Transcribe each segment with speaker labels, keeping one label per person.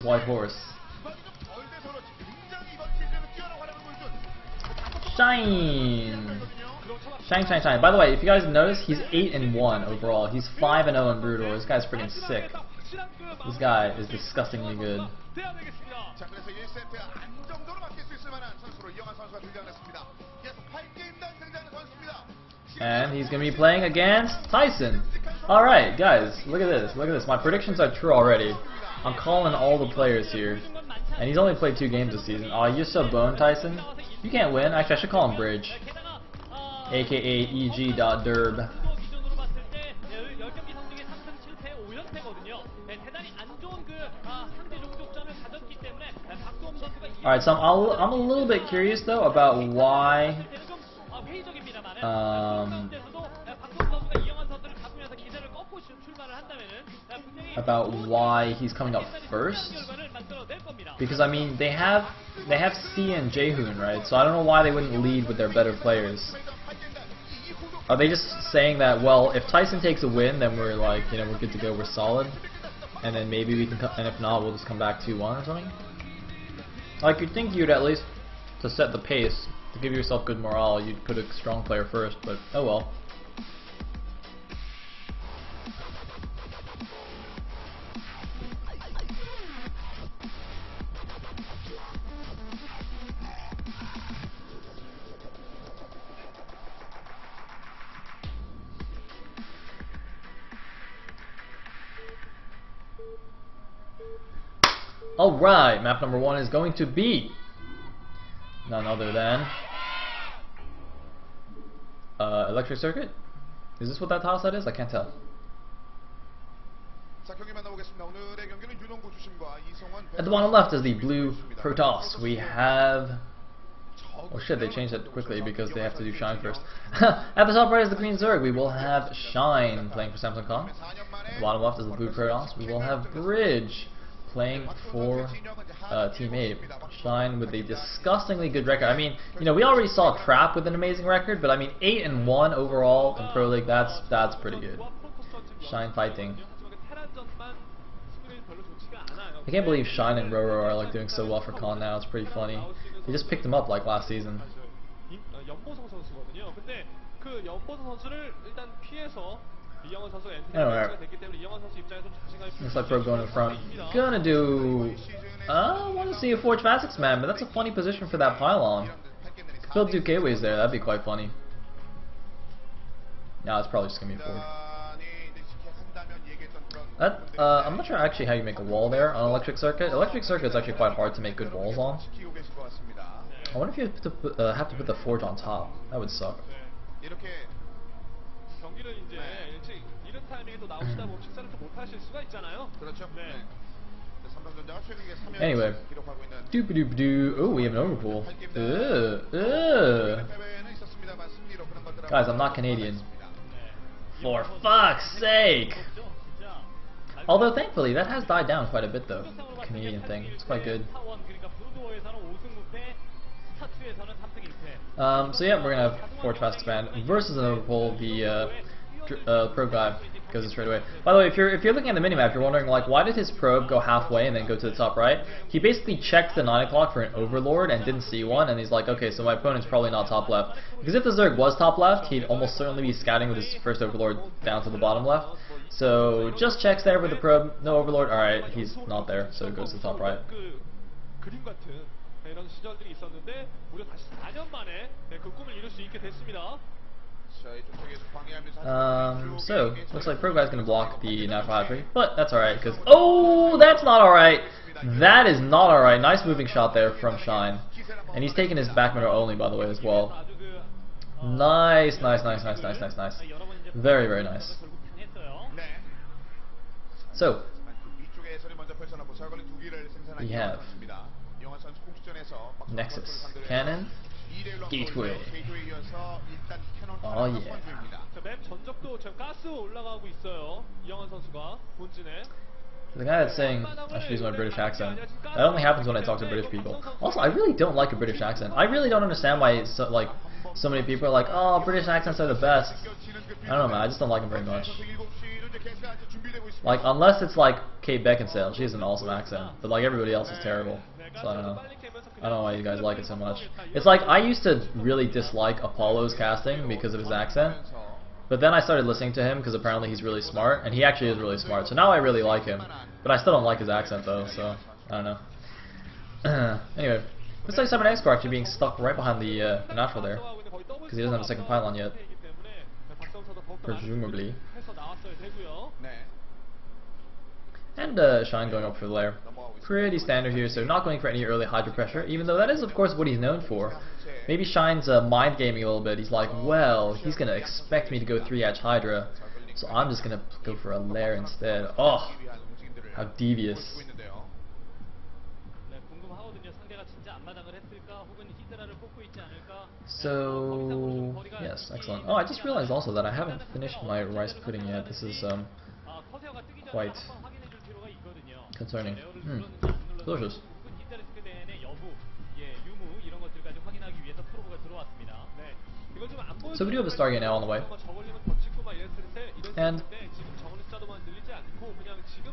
Speaker 1: White horse. Shine! Shine, shine, shine. By the way, if you guys notice, he's 8-1 overall. He's 5-0 in Brutal. This guy's freaking sick. This guy is disgustingly good. And he's going to be playing against Tyson. Alright, guys, look at this. Look at this. My predictions are true already. I'm calling all the players here. And he's only played 2 games this season. Aw, you're so boned, Tyson. You can't win. Actually, I should call him Bridge. AKA EG.derb. Alright, so I'm a little bit curious though about why he's coming up first. Because I mean they have C and Jaehoon, right? So I don't know why they wouldn't lead with their better players. Are they just saying that, well, if Tyson takes a win, then we're like, you know, we're good to go, we're solid, and then maybe we can, and if not, we'll just come back 2-1 or something? Like, you'd think you'd at least, to set the pace, to give yourself good morale, you'd put a strong player first, but oh well. Alright, map number 1 is going to be none other than Electric Circuit? Is this what that tile set is? I can't tell. At the bottom left is the blue Protoss. We have... Oh shit, they changed it quickly because they have to do Shine first. At the top right is the green Zerg. We will have Shine playing for Samsung Kong. At the bottom left is the blue Protoss. We will have Bridge playing for Team 8. Shine with a disgustingly good record. I mean, you know, we already saw Trap with an amazing record, but I mean 8-1 overall in Pro League, that's pretty good. Shine fighting. I can't believe Shine and Roro are like doing so well for Con now. It's pretty funny. They just picked him up like last season. Anyway, looks like Pro going in front. Gonna do... I want to see a Forge Fastics man, but that's a funny position for that pylon. Could build 2 K-Ways there, that'd be quite funny. No, it's probably just gonna be a Forge. That, I'm not sure actually how you make a wall there on Electric Circuit. Electric Circuit is actually quite hard to make good walls on. I wonder if you have to put the Forge on top. That would suck. Anyway, doop-a-doop-doo. Oh, we have an overpool. Guys, I'm not Canadian. For fuck's sake! Although thankfully that has died down quite a bit though. The Canadian thing. It's quite good. So yeah, we're gonna have Forge Fast Expand versus an overpull. The pro guy goes it straight away. By the way, if you're looking at the minimap, you're wondering like why did his probe go halfway and then go to the top right? He basically checked the 9 o'clock for an overlord and didn't see one, and he's like, okay, so my opponent's probably not top left. Because if the Zerg was top left, he'd almost certainly be scouting with his first overlord down to the bottom left. So just checks there with the probe, no overlord. All right, he's not there, so it goes to the top right. So looks like Pro Guy's gonna block the natural hatchery, but that's alright because that's not alright. That is not alright. Nice moving shot there from Shine, and he's taking his back middle only, by the way, as well. Nice, nice, nice, nice, nice, nice, nice. Very, very nice. So we have Nexus, Cannon, Gateway. Oh yeah. The guy that's saying I should use my British accent, that only happens when I talk to British people. Also, I really don't like a British accent. I really don't understand why it's so many people are like, oh, British accents are the best. I don't know, man. I just don't like them very much. Like, unless it's like Kate Beckinsale, she has an awesome accent, but like everybody else is terrible. So I don't know. I don't know why you guys like it so much. It's like I used to really dislike Apollo's casting because of his accent, but then I started listening to him because apparently he's really smart, and he actually is really smart. So now I really like him, but I still don't like his accent though. So I don't know. Anyway, looks like 7X car actually being stuck right behind the natural there because he doesn't have a second pylon yet, presumably. And Shine going up for the lair. Pretty standard here, so not going for any early Hydra pressure, even though that is of course what he's known for. Maybe Shine's mind gaming a little bit. He's like, well, he's going to expect me to go 3-edge Hydra, so I'm just going to go for a lair instead. Oh, how devious. So, yes, excellent. Oh, I just realized also that I haven't finished my rice pudding yet. This is quite concerning. Delicious. So we do have a Stargate now on the way. And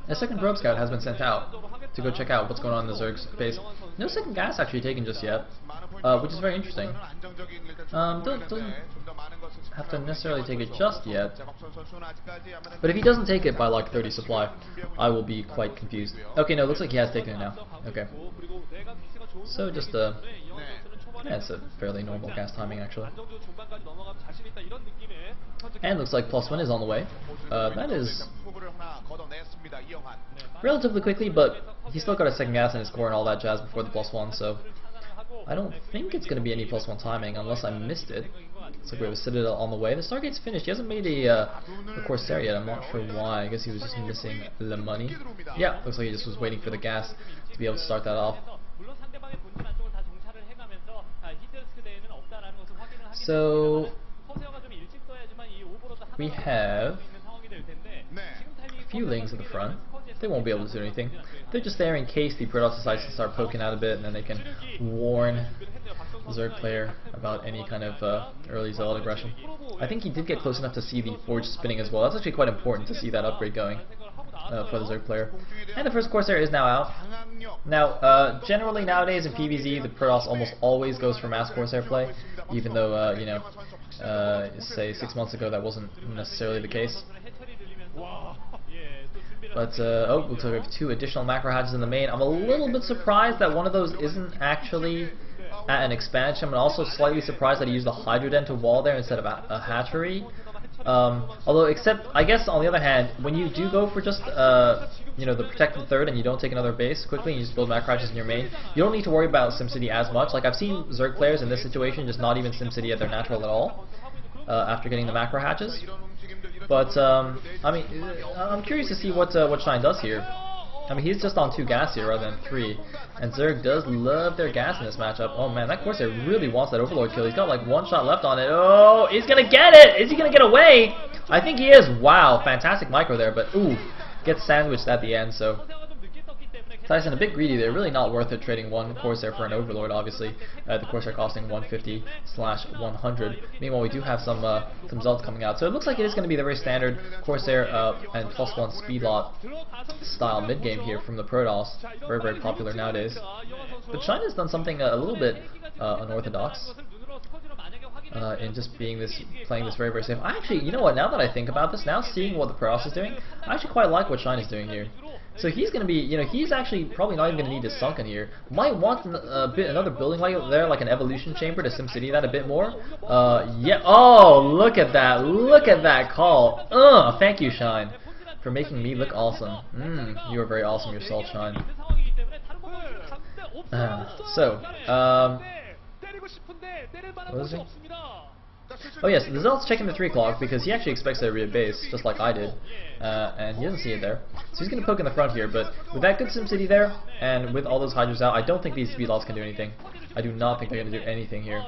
Speaker 1: a second probe scout has been sent out to go check out what's going on in the Zerg's base. No second gas actually taken just yet, which is very interesting. Doesn't have to necessarily take it just yet, but if he doesn't take it by like 30 supply, I will be quite confused. Okay, no, it looks like he has taken it now. Okay. So just yeah, it's a fairly normal gas timing actually. And looks like +1 is on the way. That is relatively quickly, but he's still got a second gas in his core and all that jazz before the +1, so I don't think it's going to be any +1 timing unless I missed it. Looks like we have a Citadel on the way. The Stargate's finished. He hasn't made a Corsair yet. I'm not sure why. I guess he was just missing the money. Yeah, looks like he just was waiting for the gas to be able to start that off. So we have a few Lings at the front. They won't be able to do anything. They're just there in case the Protoss decides to start poking out a bit, and then they can warn the Zerg player about any kind of early Zealot aggression. I think he did get close enough to see the Forge spinning as well. That's actually quite important to see that upgrade going for the Zerg player. And the first Corsair is now out. Now, generally nowadays in PvZ, the Protoss almost always goes for mass Corsair play, even though, you know, say 6 months ago that wasn't necessarily the case. But, oh, looks like we have 2 additional macro hatches in the main. I'm a little bit surprised that one of those isn't actually at an expansion. I'm also slightly surprised that he used a Hydro Den to wall there instead of a hatchery. Although, except, I guess on the other hand, when you do go for just, you know, the protected third and you don't take another base quickly and you just build macro hatches in your main, you don't need to worry about SimCity as much. Like, I've seen Zerg players in this situation just not even SimCity at their natural at all, after getting the macro hatches. But, I mean, I'm curious to see what Shine does here. I mean, he's just on 2 gas here rather than 3, and Zerg does love their gas in this matchup. Oh man, that Corsair really wants that Overlord kill. He's got like 1 shot left on it. Oh, he's gonna get it! Is he gonna get away? I think he is. Wow, fantastic micro there, but ooh, gets sandwiched at the end, so Tyson a bit greedy there. Really not worth it trading 1 Corsair for an Overlord, obviously. The Corsair costing 150/100. Meanwhile, we do have some Zealots coming out. So it looks like it is going to be the very standard Corsair and +1 speed lot style mid-game here from the Protoss. Very, very popular nowadays. But China's done something a little bit unorthodox. In just playing this very, very safe. I actually, you know what, now that I think about this, now seeing what the Protoss is doing, I actually quite like what Shine is doing here. So he's going to be, you know, he's actually probably not even going to need his Sunken here. Might want another building like there, like an evolution chamber to SimCity that a bit more. Yeah, oh, look at that call. Thank you, Shine, for making me look awesome. You are very awesome yourself, Shine. What was it? Oh yes, the Zealot's checking the 3 o'clock because he actually expects there to be a base, just like I did, and he doesn't see it there. So he's going to poke in the front here, but with that good SimCity there, and with all those Hydras out, I don't think these speedlots can do anything. I do not think they're going to do anything here.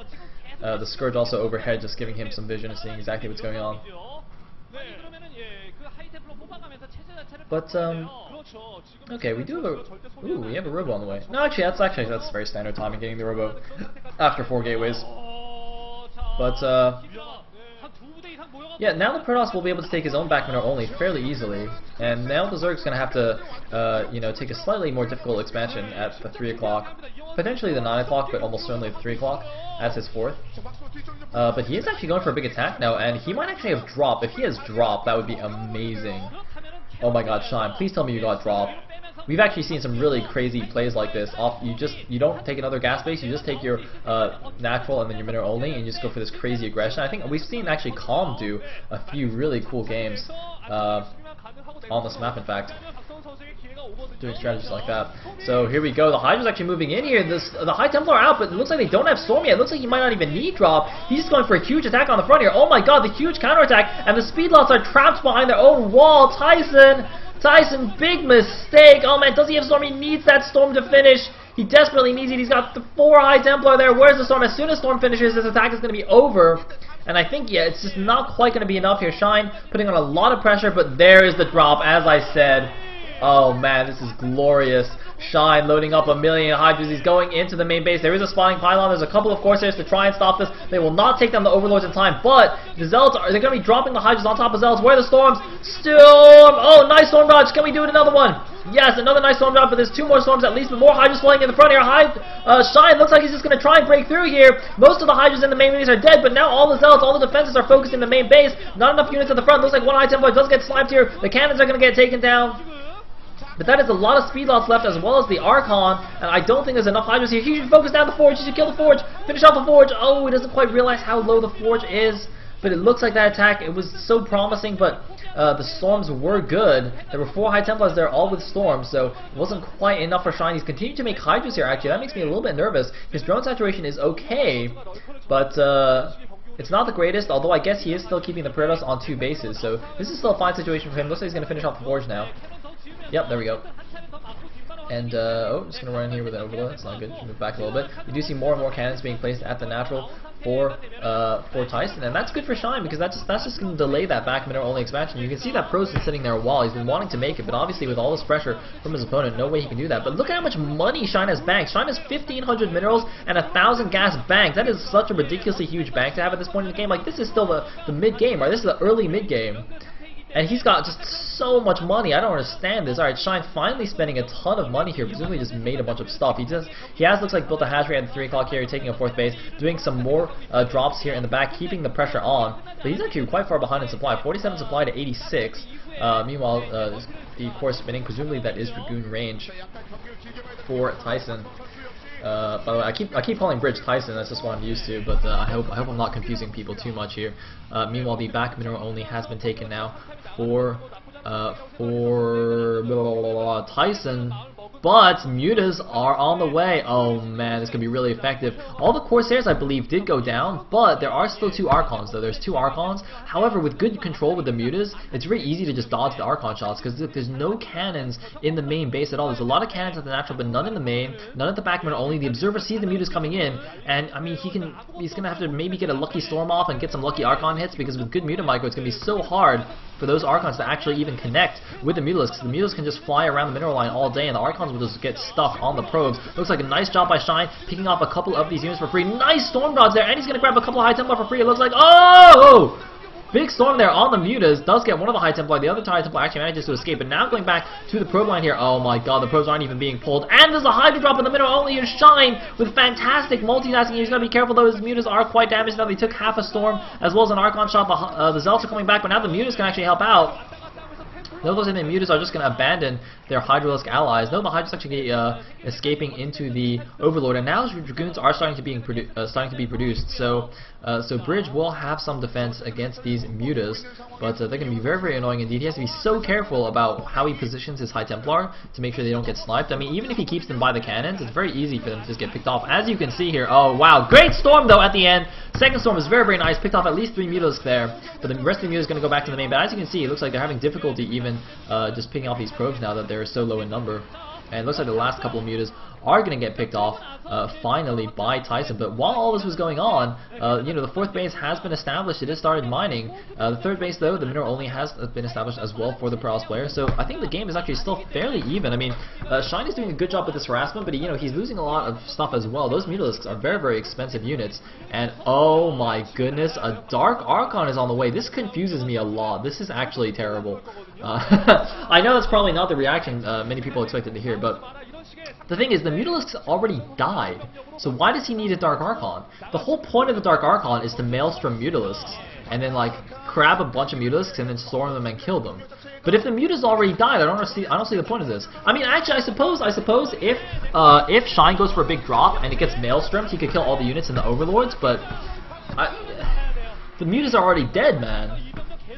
Speaker 1: The Scourge also overhead, just giving him some vision of seeing exactly what's going on. But, okay, we do have a... Ooh, we have a Robo on the way. No, actually, that's very standard timing, getting the Robo after 4 gateways. But, Yeah, now the Protoss will be able to take his own back mineral only fairly easily, and now the Zerg's going to have to, you know, take a slightly more difficult expansion at the 3 o'clock, potentially the 9 o'clock, but almost certainly the 3 o'clock as his 4th. But he is actually going for a big attack now, and he might actually have drop. If he has drop, that would be amazing. Oh my God, Shine! Please tell me you got drop. We've actually seen some really crazy plays like this. You don't take another gas base, you just take your natural and then your mineral only, and you just go for this crazy aggression. I think we've seen actually Calm do a few really cool games on this map, in fact, doing strategies like that. So here we go. The Hydra's actually moving in here. The High Templar are out, but it looks like they don't have Storm yet. It looks like he might not even need drop. He's just going for a huge attack on the front here. Oh my God, the huge counterattack, and the Speedlots are trapped behind their own wall. Tyson, big mistake. Oh man, does he have Storm? He needs that Storm to finish. He desperately needs it. He's got the 4 High Templar there. Where's the Storm? As soon as Storm finishes, this attack is going to be over. And I think, yeah, it's just not quite going to be enough here. Shine putting on a lot of pressure, but there is the drop, as I said. Oh man, this is glorious. Shine loading up 1,000,000 Hydras. He's going into the main base. There is a spotting pylon. There's a couple of Corsairs to try and stop this. They will not take down the Overlords in time, but the Zealots they're going to be dropping the Hydras on top of Zealots. Where are the Storms? Storm! Oh, nice Storm dodge. Can we do it another one? Yes, another nice Storm drop, but there's 2 more Storms at least, but more Hydras flying in the front here. Shine looks like he's just going to try and break through here. Most of the Hydras in the main base are dead, but now all the Zealots, all the defenses are focused in the main base. Not enough units at the front. Looks like 1 High Templar does get sniped here. The cannons are going to get taken down. But that is a lot of Speedlots left, as well as the Archon, and I don't think there's enough Hydras here. He should focus down the Forge. He should kill the Forge. Finish off the Forge. Oh, he doesn't quite realize how low the Forge is. But it looks like that attack, it was so promising, but the Storms were good. There were 4 High Templars there, all with Storms, so it wasn't quite enough for Shine. He's continuing to make Hydras here, actually. That makes me a little bit nervous. His drone saturation is okay, but it's not the greatest, although I guess he is still keeping the Protoss on 2 bases, so this is still a fine situation for him. Looks like he's going to finish off the Forge now. Yep, there we go. And, oh, just going to run in here with an Overload. That's not good. Move back a little bit. We do see more and more cannons being placed at the natural for Tyson, and that's good for Shine, because that's just going to delay that back mineral only expansion. You can see that Pro's been sitting there a while. He's been wanting to make it, but obviously with all this pressure from his opponent, no way he can do that. But look at how much money Shine has banked. Shine has 1,500 minerals and 1,000 gas banked. That is such a ridiculously huge bank to have at this point in the game. Like, this is still the mid-game, right? This is the early mid-game. And he's got just so much money. I don't understand this. Alright, Shine finally spending a ton of money here. Presumably just made a bunch of stuff. He has, looks like, built a hatchery at the 3 o'clock here, taking a 4th base, doing some more drops here in the back, keeping the pressure on. But he's actually quite far behind in supply. 47 supply to 86. Meanwhile, the core spinning. Presumably that is Dragoon range for Tyson. By the way, I keep calling Bridge Tyson. That's just what I'm used to. But I hope I'm not confusing people too much here. Meanwhile, the back mineral only has been taken now for Tyson. But mutas are on the way. Oh man, this could be really effective. All the Corsairs, I believe, did go down, but there are still 2 Archons, though. There's 2 Archons. However, with good control with the mutas, it's very easy to just dodge the Archon shots, because there's no cannons in the main base at all. There's a lot of cannons at the natural, but none in the main, none at the back middle. Only the Observer sees the mutas coming in, and I mean, he's gonna have to maybe get a lucky Storm off and get some lucky Archon hits, because with good muta micro, it's gonna be so hard for those Archons to actually even connect with the Mutalisks, because the Mutalisks can just fly around the mineral line all day, and the Archons will just get stuck on the probes. Looks like a nice job by Shine, picking off a couple of these units for free. Nice Storm dodge there, and he's going to grab a couple of High Templar for free. It looks like, oh! Big Storm there on the mutas, does get one of the High Templar. The other High Templar actually manages to escape, but now going back to the probe line here. Oh my god, the probes aren't even being pulled. And there's a Hydra drop in the middle, only is Shine with fantastic multitasking. He's got to be careful though, his mutas are quite damaged now. They took half a Storm, as well as an Archon shot. The Zealots are coming back, but now the mutas can actually help out. No, those and the mutas are just going to abandon their Hydralisk allies. No, the Hydra's actually escaping into the Overlord, and now Dragoons are starting to be produced. So Bridge will have some defense against these mutas, but they're going to be very, very annoying indeed. He has to be so careful about how he positions his High Templar to make sure they don't get sniped. I mean, even if he keeps them by the cannons, it's very easy for them to just get picked off. As you can see here, oh wow, great Storm though at the end. Second Storm is very, very nice. Picked off at least 3 mutas there, but the rest of the mutas is going to go back to the main. But as you can see, it looks like they're having difficulty even just picking off these probes now that they're so low in number. And it looks like the last couple of mutas are going to get picked off finally by Tyson. But while all this was going on, you know, the 4th base has been established. It has started mining. The 3rd base, though, the mineral only has been established as well for the Protoss player. So I think the game is actually still fairly even. I mean, Shine is doing a good job with this harassment, but you know, he's losing a lot of stuff as well. Those Mutalisks are very, very expensive units. And oh my goodness, a Dark Archon is on the way. This confuses me a lot. This is actually terrible. I know that's probably not the reaction many people expected to hear, but the thing is, the Mutalisks already died, so why does he need a Dark Archon? The whole point of the Dark Archon is to Maelstrom Mutalisks, and then like grab a bunch of Mutalisks and then storm them and kill them. But if the Mutas already died, I don't see the point of this. I mean, actually, I suppose if Shine goes for a big drop and it gets Maelstromed, he could kill all the units and the Overlords, but the Mutas are already dead, man.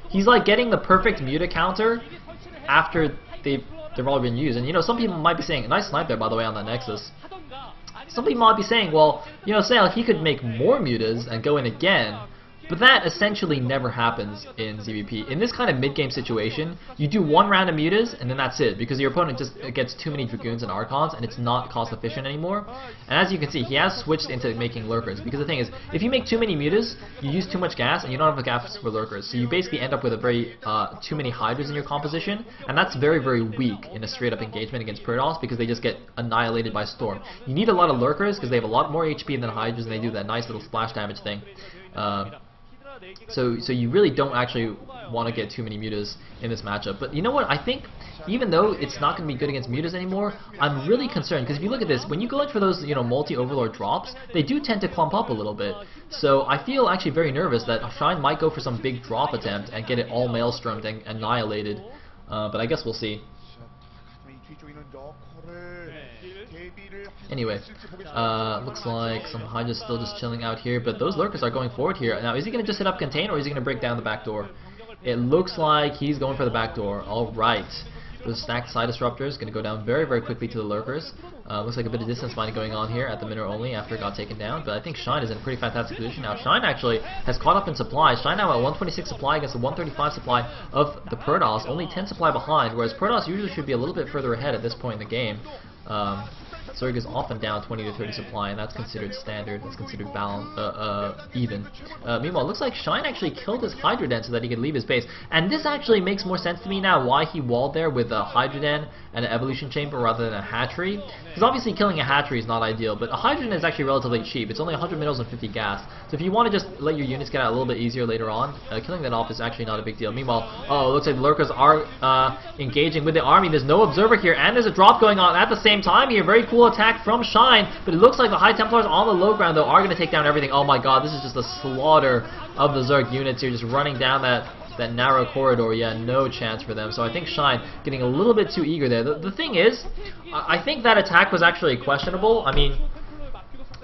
Speaker 1: He's like getting the perfect Muta counter after they've all been used. And you know, some people might be saying, nice snipe there by the way on that Nexus. Some people might be saying, well, you know, Sayle, he could make more Mutas and go in again. But that essentially never happens in ZVP. In this kind of mid-game situation, you do one round of Mutas and then that's it, because your opponent just gets too many Dragoons and Archons and it's not cost efficient anymore. And as you can see, he has switched into making Lurkers, because the thing is, if you make too many Mutas, you use too much gas and you don't have the gas for Lurkers. So you basically end up with a very too many Hydras in your composition, and that's very, very weak in a straight-up engagement against Protoss, because they just get annihilated by Storm. You need a lot of Lurkers because they have a lot more HP than Hydras and they do that nice little splash damage thing. So you really don't actually want to get too many Mutas in this matchup. But you know what? I think even though it's not going to be good against Mutas anymore, I'm really concerned, because if you look at this, when you go in for those, you know, multi-Overlord drops, they do tend to clump up a little bit. So I feel actually very nervous that Shine might go for some big drop attempt and get it all Maelstromed and annihilated. But I guess we'll see. Anyway, looks like some Hydra's still just chilling out here, but those Lurkers are going forward here. Now, is he going to just hit up Contain, or is he going to break down the back door? It looks like he's going for the back door. Alright. Those stacked side disruptors going to go down very, very quickly to the Lurkers. Looks like a bit of distance mining going on here at the mineral only after it got taken down, but I think Shine is in a pretty fantastic position now. Shine actually has caught up in supply. Shine now at 126 supply against the 135 supply of the Protoss, only 10 supply behind, whereas Protoss usually should be a little bit further ahead at this point in the game. Zerg is often down 20 to 30 supply, and that's considered standard. That's considered even. Meanwhile, it looks like Shine actually killed his Hydra Den so that he could leave his base. And this actually makes more sense to me now why he walled there with a Hydra Den and an Evolution Chamber rather than a hatchery. Because obviously killing a hatchery is not ideal, but a Hydra Den is actually relatively cheap. It's only 100 minerals and 50 gas. So if you want to just let your units get out a little bit easier later on, killing that off is actually not a big deal. Meanwhile, oh, it looks like the Lurkers are engaging with the army. There's no Observer here, and there's a drop going on at the same time here. Very cool attack from Shine, but it looks like the High Templars on the low ground, though, are going to take down everything. Oh my god, this is just a slaughter of the Zerg units here, just running down that narrow corridor. Yeah, no chance for them. So I think Shine getting a little bit too eager there. The thing is, I think that attack was actually questionable. I mean,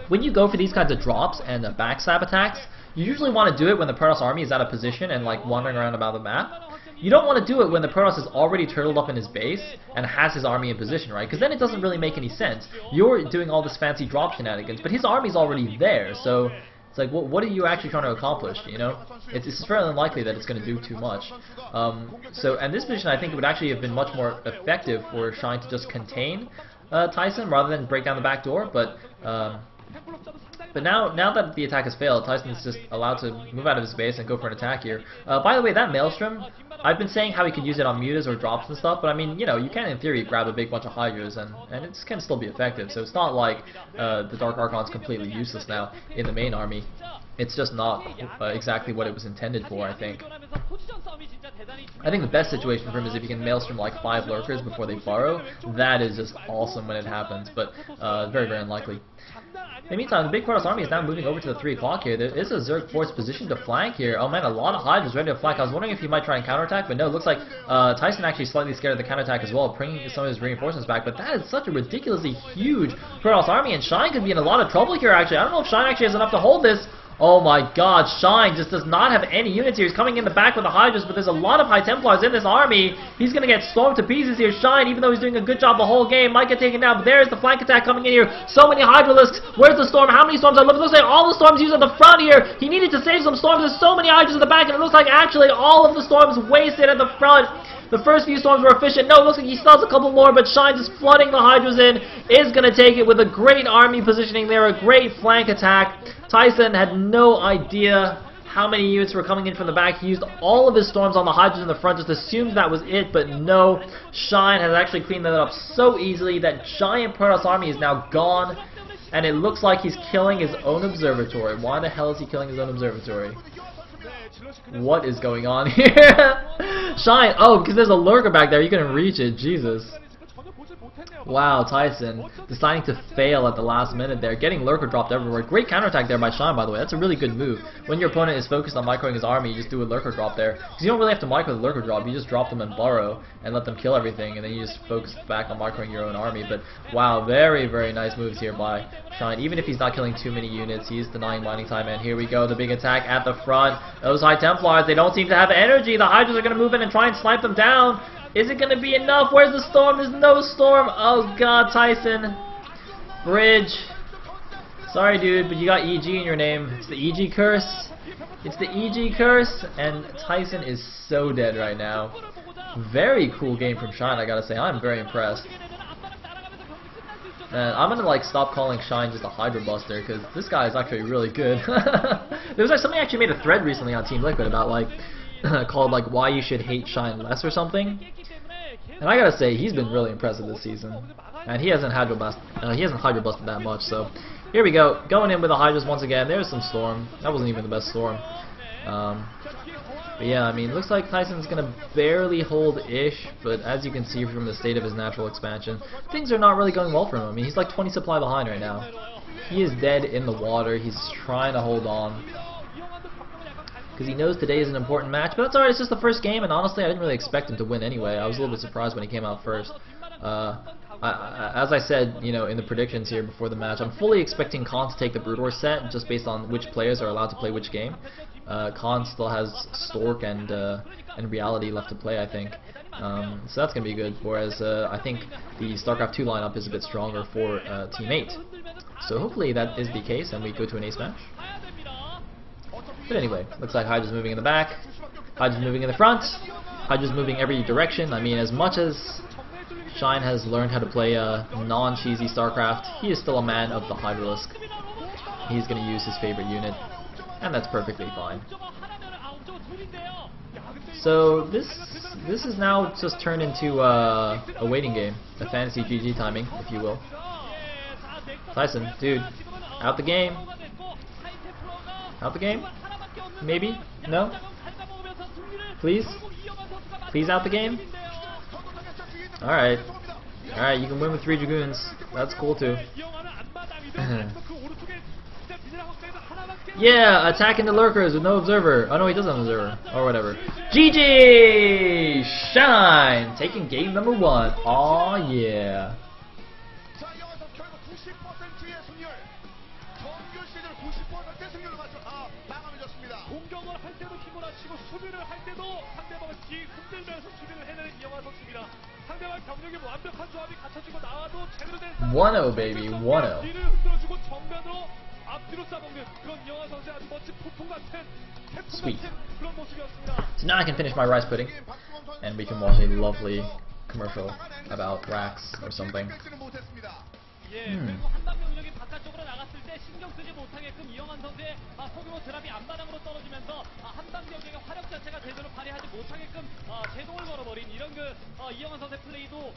Speaker 1: when you go for these kinds of drops and backstab attacks, you usually want to do it when the Protoss army is out of position and like wandering around about the map. You don't want to do it when the Protoss is already turtled up in his base and has his army in position, right? Because then it doesn't really make any sense. You're doing all this fancy drop shenanigans, but his army's already there, so it's like, what are you actually trying to accomplish, you know? It's fairly unlikely that it's going to do too much. So in this position, I think it would actually have been much more effective for Shine to just contain Tyson rather than break down the back door, but now that the attack has failed, Tyson is just allowed to move out of his base and go for an attack here. By the way, that Maelstrom, I've been saying how he could use it on mutas or drops and stuff, but I mean, you know, you can in theory grab a big bunch of Hydras and it can still be effective. So it's not like the Dark Archon's completely useless now in the main army. It's just not exactly what it was intended for, I think. I think the best situation for him is if you can Maelstrom like 5 Lurkers before they burrow. That is just awesome when it happens, but very, very unlikely. In the meantime, the big Protoss army is now moving over to the 3 o'clock here. There is a Zerg force positioned to flank here. Oh man, a lot of Hydras ready to flank. I was wondering if he might try and counterattack, but no, it looks like Tyson actually slightly scared of the counterattack as well, bringing some of his reinforcements back. But that is such a ridiculously huge Protoss army, and Shine could be in a lot of trouble here actually. I don't know if Shine actually has enough to hold this. Oh my god, Shine just does not have any units here. He's coming in the back with the Hydras, but there's a lot of High Templars in this army. He's going to get stormed to pieces here. Shine, even though he's doing a good job the whole game, might get taken down, but there's the flank attack coming in here. So many Hydralisks. Where's the storm? How many storms are left? It looks like all the storms used at the front here. He needed to save some storms. There's so many Hydras in the back, and it looks like actually all of the storms wasted at the front. The first few storms were efficient. No, it looks like he still has a couple more, but Shine just flooding the Hydras in is going to take it with a great army positioning there, a great flank attack. Tyson had no idea how many units were coming in from the back. He used all of his storms on the Hydras in the front, just assumed that was it, but no. Shine has actually cleaned that up so easily. That giant Protoss army is now gone, and it looks like he's killing his own observatory. Why the hell is he killing his own observatory? What is going on here? Shine, oh, because there's a lurker back there. You couldn't reach it, Jesus. Wow, Tyson deciding to fail at the last minute there, getting lurker dropped everywhere. Great counterattack there by Shine, by the way. That's a really good move. When your opponent is focused on microing his army, you just do a lurker drop there. Because you don't really have to micro the lurker drop. You just drop them and burrow and let them kill everything, and then you just focus back on microing your own army. But wow, very, very nice moves here by Shine. Even if he's not killing too many units, he's denying mining time. And here we go, the big attack at the front. Those High Templars, they don't seem to have energy. The Hydras are going to move in and try and snipe them down. Is it going to be enough? Where's the storm? There's no storm. Oh god, Tyson. Bridge. Sorry dude, but you got EG in your name. It's the EG curse. It's the EG curse. And Tyson is so dead right now. Very cool game from Shine, I gotta say. I'm very impressed. And I'm gonna like stop calling Shine just a Hydra Buster, because this guy is actually really good. There was like somebody actually made a thread recently on Team Liquid about like called like why you should hate Shine less or something. And I gotta say, he's been really impressive this season, and he hasn't Hydra busted that much. So here we go, going in with the Hydras once again. There's some storm. That wasn't even the best storm. But yeah, I mean, looks like Tyson's gonna barely hold ish, but as you can see from the state of his natural expansion, things are not really going well for him. I mean, he's like 20 supply behind right now. He is dead in the water. He's trying to hold on, because he knows today is an important match, but that's alright, it's just the first game, and honestly I didn't really expect him to win anyway. I was a little bit surprised when he came out first. As I said, you know, in the predictions here before the match, I'm fully expecting Khan to take the Brood War set, just based on which players are allowed to play which game. Khan still has Stork and Reality left to play, I think. So that's going to be good, whereas I think the StarCraft 2 lineup is a bit stronger for Team 8. So hopefully that is the case, and we go to an ace match. But anyway, looks like Hydra's moving in the back, Hydra's moving in the front, Hydra's moving every direction. I mean, as much as Shine has learned how to play non-cheesy StarCraft, he is still a man of the Hydralisk. He's going to use his favorite unit, and that's perfectly fine. So this is now just turned into a waiting game, a fantasy GG timing, if you will. Tyson, dude, out the game. Out the game? Maybe? No? Please? Please out the game? Alright. Alright, you can win with 3 Dragoons. That's cool too. Yeah, attacking the lurkers with no observer. Oh no, he does have an observer. Or whatever. GG! Shine! Taking game number 1. Aw yeah.
Speaker 2: 병력의 완벽한 조합이 갖춰지고 나와도 제대로 된
Speaker 1: 1-0 baby, 1-0.
Speaker 2: 뒤를 흔들어주고 정면으로 앞뒤로 싸먹는 그런 이영하 선수의 아주 멋진 폭풍 같은 태풍 같은 그런 모습이었습니다.
Speaker 1: So now I can finish my rice pudding, and we can watch a lovely commercial about racks or something.
Speaker 2: 예, 그리고 한방 병력이 바깥쪽으로 나갔을 때 신경 쓰지 못하게끔 이영환 선수의 소규모 드랍이 앞마당으로 떨어지면서 한방 병력의 화력 자체가 제대로 발휘하지 못하게끔 제동을 걸어버린 이런 이영환 선수의 플레이도